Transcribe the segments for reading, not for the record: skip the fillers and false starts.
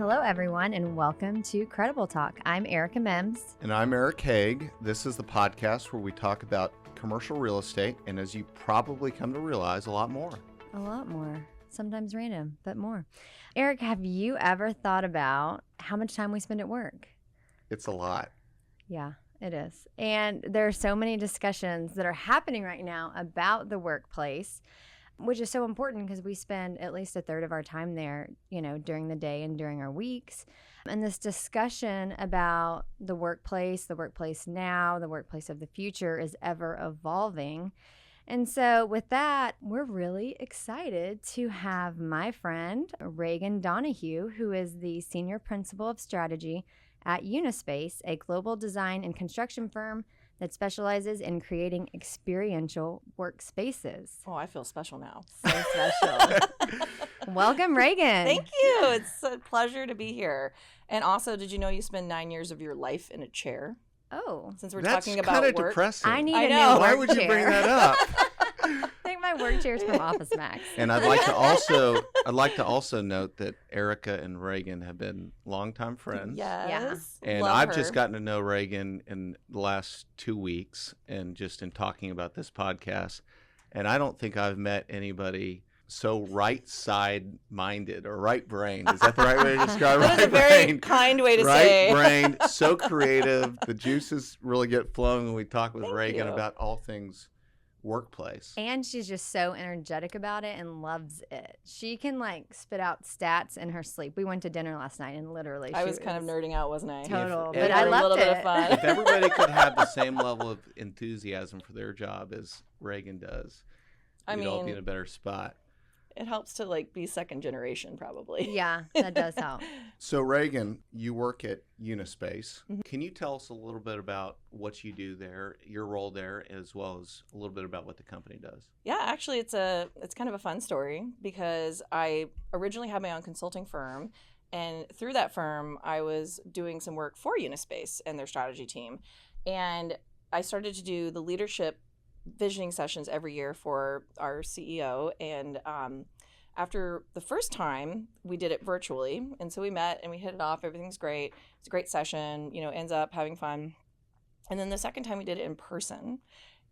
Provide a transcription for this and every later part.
Hello, everyone, and welcome to Credible Talk. I'm Aarica Mims. And I'm Eric Hage. This is the podcast where we talk about commercial real estate, and as you probably come to realize, a lot more. A lot more. Sometimes random, but more. Eric, have you ever thought about how much time we spend at work? It's a lot. Yeah, it is. And there are so many discussions that are happening right now about the workplace, which is so important because we spend at least a third of our time there, during the day and during our weeks. And this discussion about the workplace now, the workplace of the future is ever evolving. And so with that, we're really excited to have my friend, Regan Donoghue, who is the Senior Principal of Strategy at Unispace, a global design and construction firm that specializes in creating experiential workspaces. Oh, I feel special now. So special. Welcome, Regan. Thank you. It's a pleasure to be here. And also, did you know you spend 9 years of your life in a chair? Oh. Since we're That's talking about work. work. Depressing. I need I a know. new Why work would you chair. bring that up? I think my work chair is from Office Max. And I'd like to also note that Aarica and Regan have been longtime friends. Yes. And Love I've her. just gotten to know Regan in the last 2 weeks and just in talking about this podcast. And I don't think I've met anybody so right side minded or right brained. Is that the right way to describe That is a right very brain? kind way to Right say. brained, so creative. The juices really get flowing when we talk with Thank Regan you. about all things workplace. And she's just so energetic about it and loves it. She can spit out stats in her sleep. We went to dinner last night and literally I was kind of nerding out, wasn't I? Total, If but I a loved little bit it. of fun. If everybody could have the same level of enthusiasm for their job as Regan does, we'd all be in a better spot. It helps to be second generation probably. Yeah, that does help. So Regan, you work at Unispace. Mhm. Can you tell us a little bit about what you do there, your role there, as well as a little bit about what the company does? Yeah, actually it's kind of a fun story because I originally had my own consulting firm, and through that firm I was doing some work for Unispace and their strategy team. And I started to do the leadership visioning sessions every year for our CEO. And after the first time, we did it virtually. And so we met and we hit it off. Everything's great. It's a great session, ends up having fun. And then the second time we did it in person.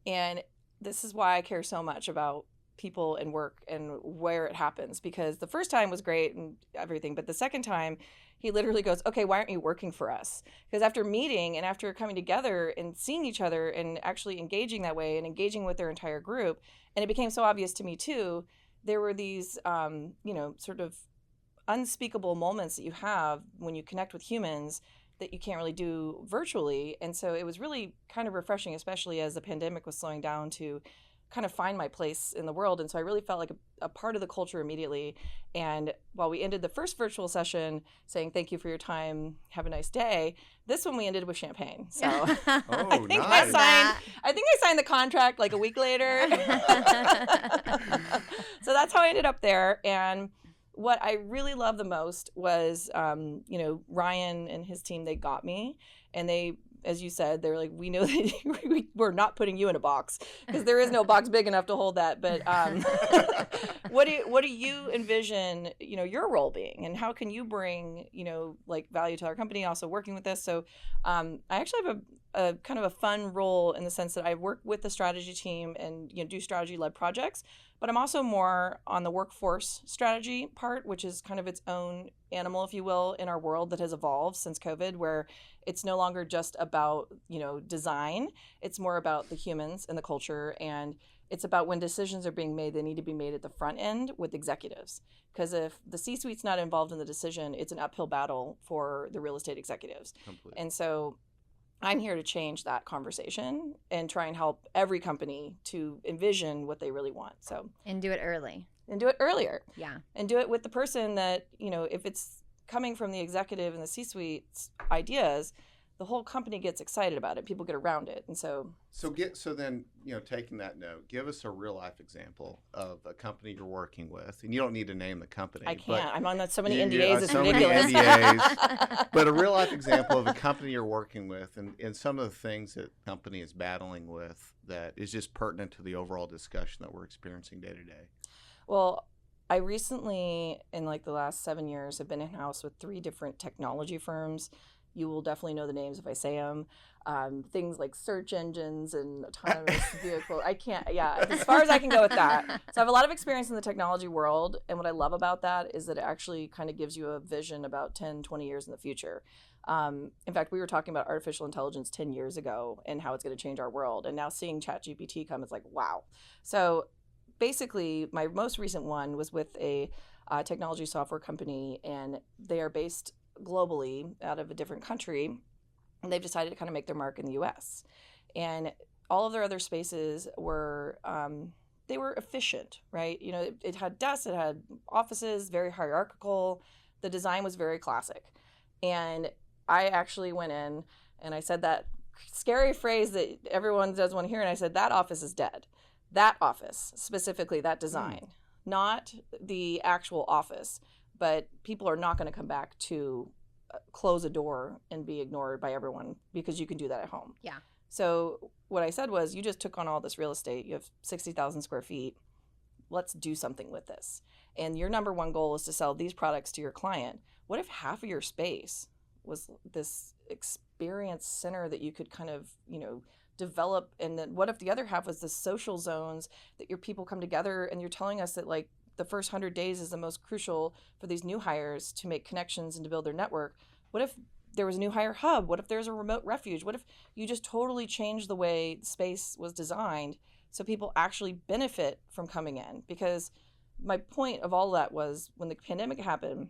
And this is why I care so much about people and work and where it happens, because the first time was great and everything, but the second time he literally goes, okay, why aren't you working for us? Because after meeting and after coming together and seeing each other and actually engaging that way and engaging with their entire group, and it became so obvious to me too, there were these sort of unspeakable moments that you have when you connect with humans that you can't really do virtually. And so it was really kind of refreshing, especially as the pandemic was slowing down, to kind of find my place in the world. And so I really felt like a part of the culture immediately. And while we ended the first virtual session saying, thank you for your time, have a nice day, this one we ended with champagne. So Oh, I think nice. I signed the contract a week later. So that's how I ended up there. And what I really loved the most was, Ryan and his team, they got me, and they, as you said, they're like, we know that we're not putting you in a box because there is no box big enough to hold that. But what do you envision, your role being, and how can you bring, value to our company, also working with this? So I actually have a kind of a fun role in the sense that I work with the strategy team and, do strategy-led projects, but I'm also more on the workforce strategy part, which is kind of its own animal, if you will, in our world that has evolved since COVID, where it's no longer just about, design. It's more about the humans and the culture. And it's about when decisions are being made, they need to be made at the front end with executives. Because if the C-suite's not involved in the decision, it's an uphill battle for the real estate executives. Completely. And so I'm here to change that conversation and try and help every company to envision what they really want. So, And do it early. and do it earlier. Yeah. And do it with the person that, if it's coming from the executive and the C-suite's ideas, the whole company gets excited about it. People get around it. And so then, taking that note, give us a real life example of a company you're working with, and you don't need to name the company. I but can't. I'm on so many you NDAs. are It's so many ridiculous. NDAs. But a real life example of a company you're working with, and some of the things that the company is battling with that is just pertinent to the overall discussion that we're experiencing day to day. Well, I recently, in like the last 7 years, have been in-house with 3 different technology firms. You will definitely know the names if I say them. Things like search engines and autonomous vehicle. I can't, yeah, as far as I can go with that. So I have a lot of experience in the technology world. And what I love about that is that it actually kind of gives you a vision about 10, 20 years in the future. In fact, we were talking about artificial intelligence 10 years ago and how it's going to change our world. And now seeing ChatGPT come, it's like, wow. So basically, my most recent one was with a technology software company, and they are based globally out of a different country, and they've decided to kind of make their mark in the US. And all of their other spaces were they were efficient, right? You know, it had desks, it had offices, very hierarchical. The design was very classic. And I actually went in and I said that scary phrase that everyone doesn't want to hear, and I said, that office is dead. That office, specifically that design, not the actual office, but people are not going to come back to close a door and be ignored by everyone because you can do that at home. Yeah. So what I said was, you just took on all this real estate. You have 60,000 square feet. Let's do something with this. And your number one goal is to sell these products to your client. What if half of your space was this experience center that you could kind of, you know, develop? And then what if the other half was the social zones that your people come together, and you're telling us that like the first 100 days is the most crucial for these new hires to make connections and to build their network? What if there was a new hire hub? What if there's a remote refuge? What if you just totally changed the way space was designed so people actually benefit from coming in? Because my point of all that was, when the pandemic happened,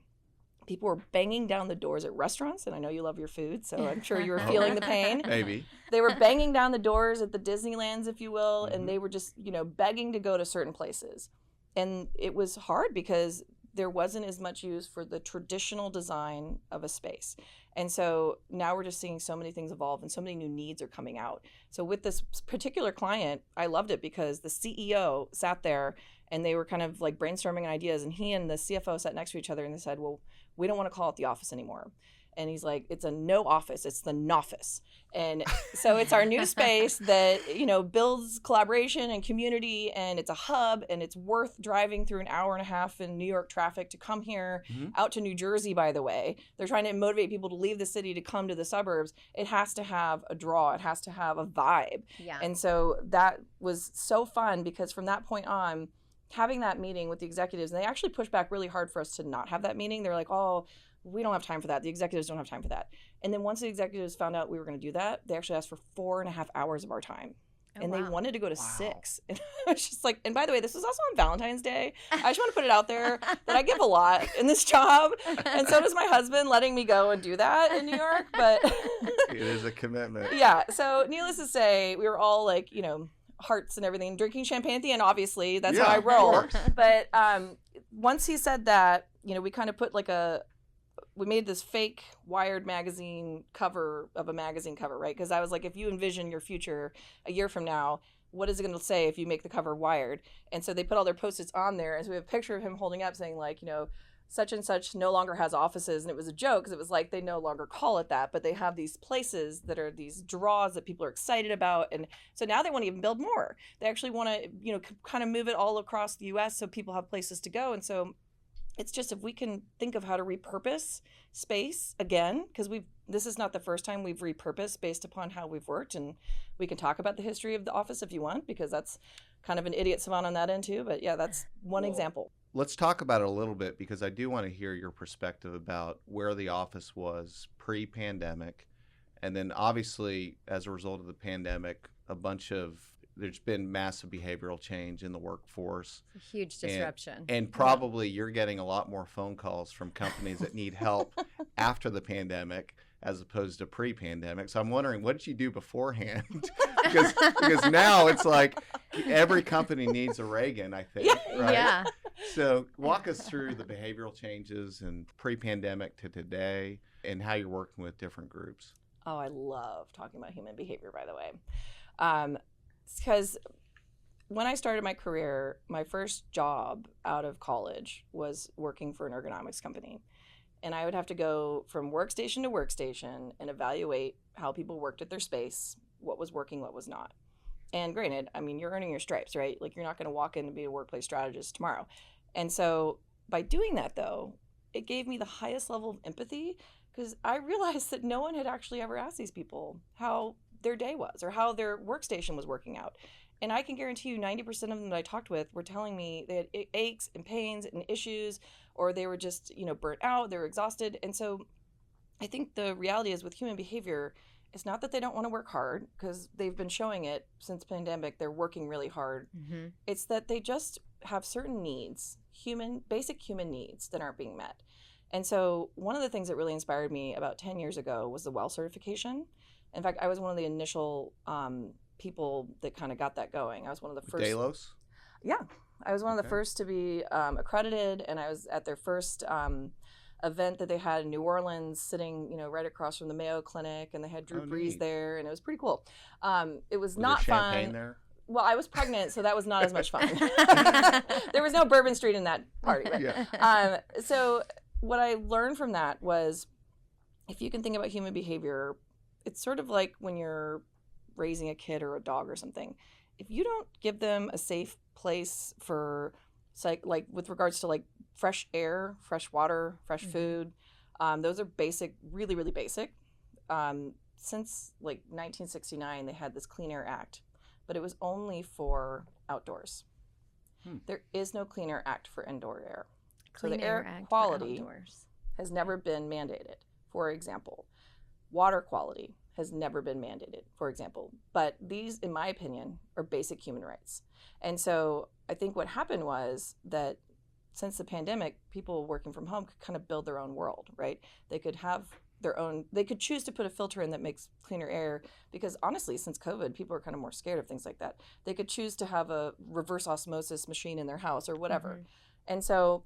people were banging down the doors at restaurants, and I know you love your food, so I'm sure you were feeling the pain. Maybe. They were banging down the doors at the Disneylands, if you will, and they were just, you know, begging to go to certain places. And it was hard because there wasn't as much use for the traditional design of a space. And so now we're just seeing so many things evolve, and so many new needs are coming out. So with this particular client, I loved it because the CEO sat there and they were kind of like brainstorming ideas, and he and the CFO sat next to each other and they said, well, we don't want to call it the office anymore. And he's like, it's a no office, it's the noffice. And so it's our new space that, you know, builds collaboration and community, and it's a hub, and it's worth driving through an hour and a half in New York traffic to come here, out to New Jersey, by the way. They're trying to motivate people to leave the city to come to the suburbs. It has to have a draw, it has to have a vibe. Yeah. And so that was so fun, because from that point on, having that meeting with the executives, and they actually pushed back really hard for us to not have that meeting. They're like, oh, we don't have time for that. The executives don't have time for that. And then once the executives found out we were going to do that, they actually asked for 4.5 hours of our time. Oh, and wow. they wanted to go to 6. And I was just like, and by the way, this was also on Valentine's Day. I just want to put it out there that I give a lot in this job. And so does my husband, letting me go and do that in New York. But It is a commitment. yeah. So needless to say, we were all like, you know, hearts and everything, drinking champagne at the end, obviously. That's how I roll. But once he said that, you know, we kind of put like we made this fake Wired magazine cover of a magazine cover, right? Because I was like, if you envision your future a year from now, what is it going to say if you make the cover Wired? And so they put all their Post-its on there. And so we have a picture of him holding up saying like, you know, such and such no longer has offices. And it was a joke because it was like, they no longer call it that, but they have these places that are these draws that people are excited about. And so now they want to even build more. They actually want to, you know, kind of move it all across the US so people have places to go. And so it's just, if we can think of how to repurpose space again, because this is not the first time we've repurposed based upon how we've worked, and we can talk about the history of the office if you want, because that's kind of an idiot savant on that end too. But yeah, that's one example. Let's talk about it a little bit, because I do want to hear your perspective about where the office was pre-pandemic. And then obviously, as a result of the pandemic, there's been massive behavioral change in the workforce. Huge disruption. And probably you're getting a lot more phone calls from companies that need help after the pandemic as opposed to pre-pandemic. So I'm wondering, what did you do beforehand? because now it's like every company needs a Regan, I think, right? Yeah. So walk us through the behavioral changes and pre-pandemic to today, and how you're working with different groups. Oh, I love talking about human behavior, by the way. Because when I started my career, my first job out of college was working for an ergonomics company. And I would have to go from workstation to workstation and evaluate how people worked at their space, what was working, what was not. And granted, I mean, you're earning your stripes, right? Like, you're not going to walk in and be a workplace strategist tomorrow. And so by doing that, though, it gave me the highest level of empathy because I realized that no one had actually ever asked these people how their day was or how their workstation was working out. And I can guarantee you 90% of them that I talked with were telling me they had aches and pains and issues, or they were just, burnt out, they were exhausted. And so I think the reality is with human behavior, it's not that they don't want to work hard, because they've been showing it since pandemic, they're working really hard. Mm-hmm. It's that they just have certain needs, basic human needs that aren't being met. And so one of the things that really inspired me about 10 years ago was the WELL certification. In fact, I was one of the initial people that kind of got that going. I was one of the first. Delos? Yeah. I was one of the first to be accredited, and I was at their first event that they had in New Orleans, sitting, right across from the Mayo Clinic, and they had Drew Brees there, and it was pretty cool. It was not there fun. champagne there? Well, I was pregnant, so that was not as much fun. There was no Bourbon Street in that party. Right? Yeah. So what I learned from that was, if you can think about human behavior, it's sort of like when you're raising a kid or a dog or something. If you don't give them a safe place for, like with regards to like fresh air, fresh water, fresh food, those are basic, really, really basic. Since like 1969, they had this Clean Air Act, but it was only for outdoors. There is no Clean Air Act for indoor air. So the air quality has never been mandated, for example. Water quality has never been mandated, for example. But these, in my opinion, are basic human rights. And so I think what happened was that since the pandemic, people working from home could kind of build their own world, right? They could have their own, they could choose to put a filter in that makes cleaner air, because honestly, since COVID, people are kind of more scared of things like that. They could choose to have a reverse osmosis machine in their house or whatever. And so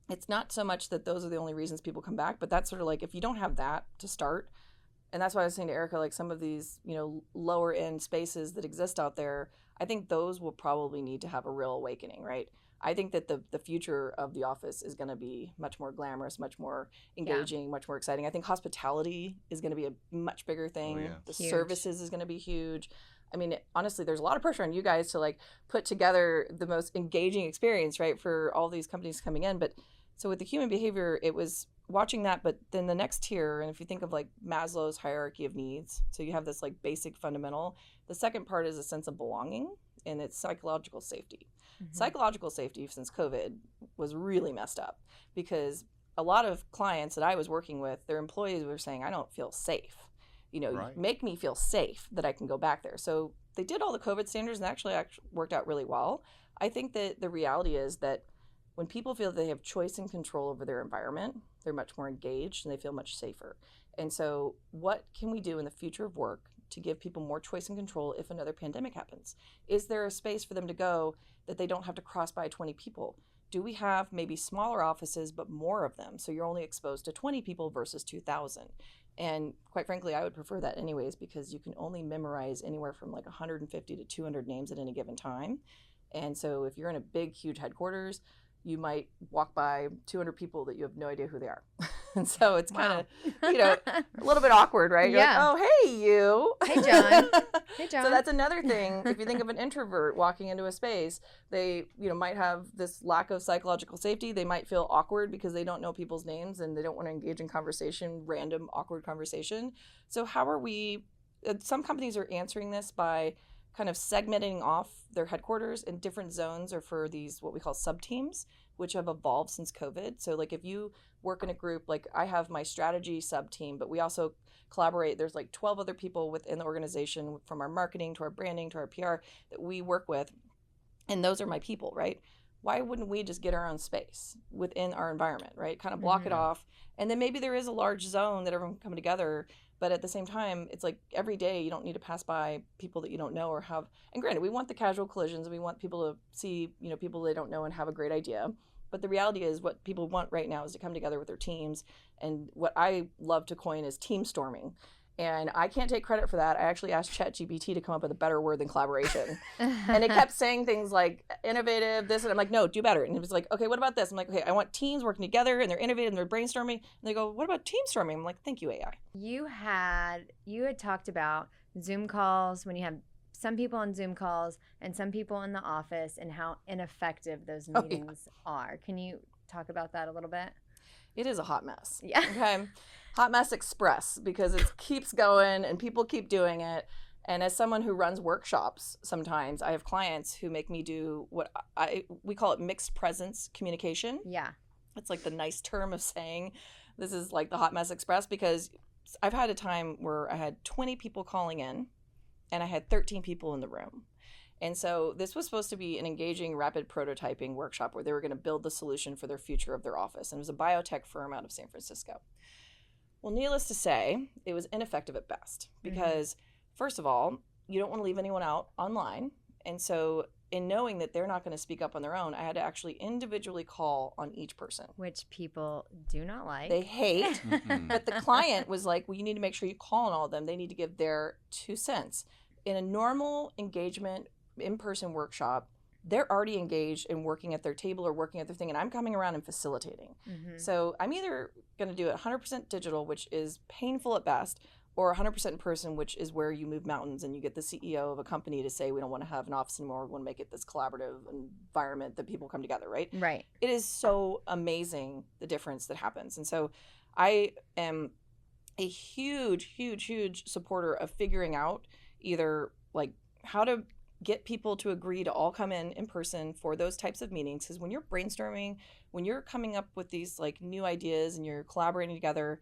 it's not so much that those are the only reasons people come back, but that's sort of like, if you don't have that to start, and that's why I was saying to Aarica, like some of these, lower end spaces that exist out there, I think those will probably need to have a real awakening, right? I think that the future of the office is going to be much more glamorous, much more engaging, much more exciting. I think hospitality is going to be a much bigger thing. The services is going to be huge. I mean, honestly, there's a lot of pressure on you guys to like put together the most engaging experience, right, for all these companies coming in. But so with the human behavior, it was watching that, but then the next tier, and if you think of like Maslow's hierarchy of needs, so you have this like basic fundamental. The second part is a sense of belonging, and it's psychological safety. Psychological safety since COVID was really messed up, because a lot of clients that I was working with, their employees were saying, I don't feel safe. Make me feel safe that I can go back there. So they did all the COVID standards, and actually worked out really well. I think that the reality is that when people feel that they have choice and control over their environment, they're much more engaged and they feel much safer. And so what can we do in the future of work to give people more choice and control if another pandemic happens? Is there a space for them to go that they don't have to cross by 20 people? Do we have maybe smaller offices, but more of them, so you're only exposed to 20 people versus 2,000? And quite frankly, I would prefer that anyways, because you can only memorize anywhere from like 150 to 200 names at any given time. And so if you're in a big, huge headquarters, you might walk by 200 people that you have no idea who they are. And so it's kind of, a little bit awkward, right? You're like, oh, hey, you. Hey, John. Hey, John. So that's another thing. If you think of an introvert walking into a space, they, might have this lack of psychological safety. They might feel awkward because they don't know people's names and they don't want to engage in conversation, random, awkward conversation. So how are we, some companies are answering this by kind of segmenting off their headquarters in different zones, or for these what we call sub-teams, which have evolved since COVID. So like if you work in a group, like I have my strategy sub-team, but we also collaborate. There's like 12 other people within the organization, from our marketing to our branding to our PR, that we work with. And those are my people, right? Why wouldn't we just get our own space within our environment, right? Kind of block it off. And then maybe there is a large zone that everyone can come together. But at the same time, it's like every day you don't need to pass by people that you don't know or have. And granted, we want the casual collisions, and we want people to see, people they don't know and have a great idea. But the reality is, what people want right now is to come together with their teams. And what I love to coin is team storming. And I can't take credit for that. I actually asked ChatGPT to come up with a better word than collaboration. And it kept saying things like innovative, this, and I'm like, no, do better. And it was like, okay, what about this? I'm like, okay, I want teams working together, and they're innovative and they're brainstorming. And they go, what about team storming? I'm like, thank you, AI. You had talked about Zoom calls when you have some people on Zoom calls and some people in the office and how ineffective those Oh, meetings are. Can you talk about that a little bit? It is a hot mess. Yeah. Okay. Hot mess express, because it keeps going and people keep doing it. And as someone who runs workshops, sometimes I have clients who make me do what we call it mixed presence communication. Yeah. It's like the nice term of saying this is like the hot mess express, because I've had a time where I had 20 people calling in and I had 13 people in the room. And so this was supposed to be an engaging, rapid prototyping workshop where they were going to build the solution for their future of their office. And it was a biotech firm out of San Francisco. Well, needless to say, it was ineffective at best because, first of all, you don't want to leave anyone out online. And so in knowing that they're not going to speak up on their own, I had to actually individually call on each person. Which people do not like. They hate. But the client was like, well, you need to make sure you call on all of them. They need to give their 2 cents. In a normal engagement in-person workshop, they're already engaged in working at their table or working at their thing, and I'm coming around and facilitating. So I'm either going to do it 100% digital, which is painful at best, or 100% in person, which is where you move mountains and you get the CEO of a company to say, we don't want to have an office anymore. We want to make it this collaborative environment that people come together, right? Right. It is so amazing, the difference that happens. And so I am a huge, huge, huge supporter of figuring out either like how to get people to agree to all come in person for those types of meetings. Because when you're brainstorming, when you're coming up with these like new ideas and you're collaborating together,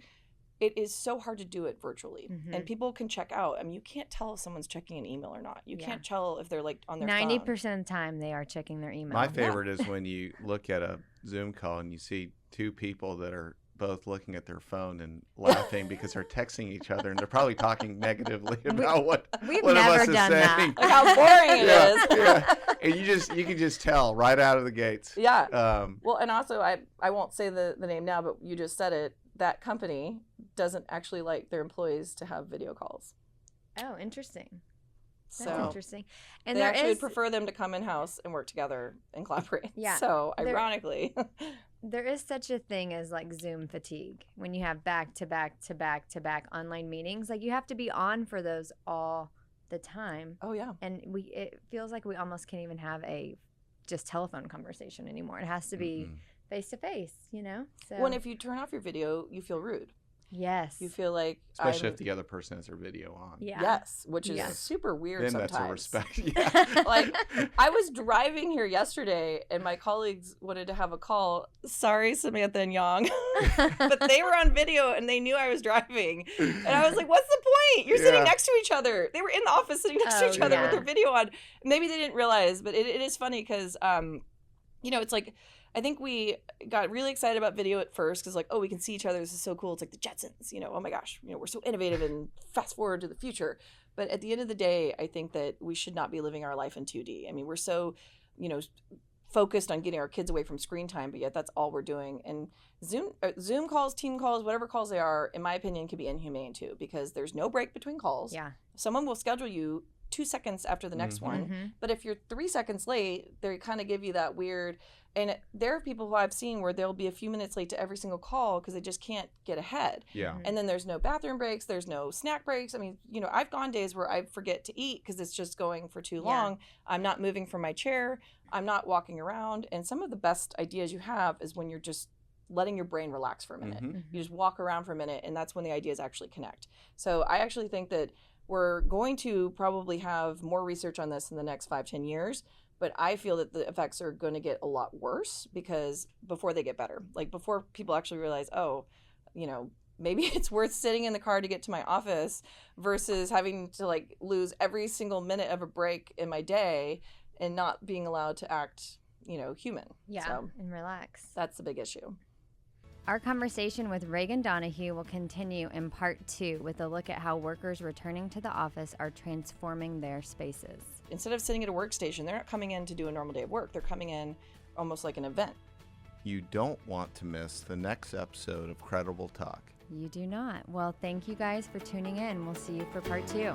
it is so hard to do it virtually. And people can check out. I mean, you can't tell if someone's checking an email or not. You can't tell if they're like on their 90% phone. of the time they are checking their email. My favorite is when you look at a Zoom call and you see two people that are both looking at their phone and laughing because they're texting each other and they're probably talking negatively about what We've one never of us done is that. saying. Like how boring it is. Yeah. And you can just tell right out of the gates. Yeah. Well, and also I won't say the name now, but you just said it. That company doesn't actually like their employees to have video calls. Oh, interesting. That's So interesting. And they there actually is would prefer them to come in-house and work together and collaborate. Yeah. So ironically. there is such a thing as like Zoom fatigue when you have back to back to back to back online meetings. Like you have to be on for those all the time. Oh yeah. And it feels like we almost can't even have a just telephone conversation anymore. It has to be face to face, you know? So When if you turn off your video, you feel rude. yes. You feel like Especially if the other person has their video on. Yeah. Yes, which is Yeah. super weird Then sometimes. that's a respect. Yeah. Like I was driving here yesterday and my colleagues wanted to have a call. Sorry, Samantha and Yang. But they were on video and they knew I was driving. And I was like, what's the point? You're sitting next to each other. They were in the office sitting next to each other with their video on. Maybe they didn't realize, but it is funny because, you know, it's like, I think we got really excited about video at first because like, oh, we can see each other. This is so cool. It's like the Jetsons, you know, oh my gosh, you know, we're so innovative and fast forward to the future. But at the end of the day, I think that we should not be living our life in 2D. I mean, we're so, you know, focused on getting our kids away from screen time, but yet that's all we're doing. And Zoom calls, team calls, whatever calls they are, in my opinion, can be inhumane too, because there's no break between calls. Yeah. Someone will schedule you 2 seconds after the next one. But if you're 3 seconds late, they kind of give you that weird. And there are people who I've seen where they'll be a few minutes late to every single call because they just can't get ahead. Yeah. And then there's no bathroom breaks. There's no snack breaks. I mean, you know, I've gone days where I forget to eat because it's just going for too long. I'm not moving from my chair. I'm not walking around. And some of the best ideas you have is when you're just letting your brain relax for a minute. You just walk around for a minute, and that's when the ideas actually connect. So I actually think that we're going to probably have more research on this in the next 5-10 years. But I feel that the effects are going to get a lot worse because before they get better, like before people actually realize, oh, you know, maybe it's worth sitting in the car to get to my office versus having to like lose every single minute of a break in my day and not being allowed to act, you know, human. Yeah. So and relax. that's the big issue. Our conversation with Regan Donoghue will continue in part 2 with a look at how workers returning to the office are transforming their spaces. Instead of sitting at a workstation, they're not coming in to do a normal day of work. They're coming in almost like an event. You don't want to miss the next episode of Credible Talk. You do not. Well, thank you guys for tuning in. We'll see you for part 2.